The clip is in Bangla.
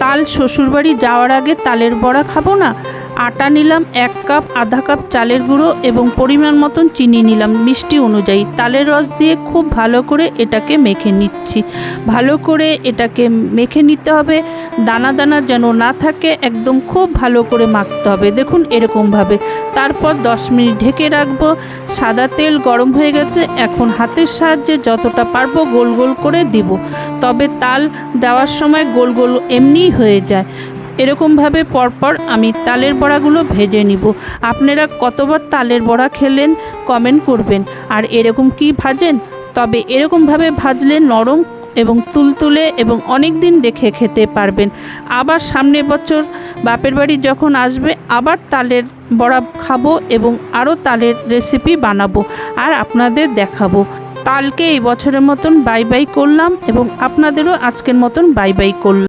কাল শ্বশুরবাড়ি যাওয়ার আগে তালের বড়া খাবো না। আটা নিলাম 1 কাপ, আধা কাপ চালের গুঁড়ো এবং পরিমাণ মতন চিনি নিলাম মিষ্টি অনুযায়ী। তালের রস দিয়ে খুব ভালো করে এটাকে মেখে নিচ্ছি। ভালো করে এটাকে মেখে নিতে হবে, দানা দানা যেন না থাকে, একদম খুব ভালো করে মাখতে হবে। দেখুন এরকমভাবে। তারপর 10 মিনিট ঢেকে রাখবো। সাদা তেল গরম হয়ে গেছে, এখন হাতের সাহায্যে যতটা পারবো গোল গোল করে দিব। তবে তাল দেওয়ার সময় গোল গোল এমনিই হয়ে যায়। এরকমভাবে পরপর আমি তালের বড়াগুলো ভেজে নিব। আপনারা কতবার তালের বড়া খেলেন কমেন্ট করবেন। আর এরকম কি ভাজেন? তবে এরকমভাবে ভাজলে নরম এবং তুলতুলে এবং অনেক দিন রেখে খেতে পারবেন। আবার সামনের বছর বাপের বাড়ি যখন আসবে আবার তালের বড়া খাবো এবং আরও তালের রেসিপি বানাবো আর আপনাদের দেখাবো। কালকে এই বছরের মতন বাই বাই করলাম এবং আপনাদেরও আজকের মতন বাই বাই করলাম।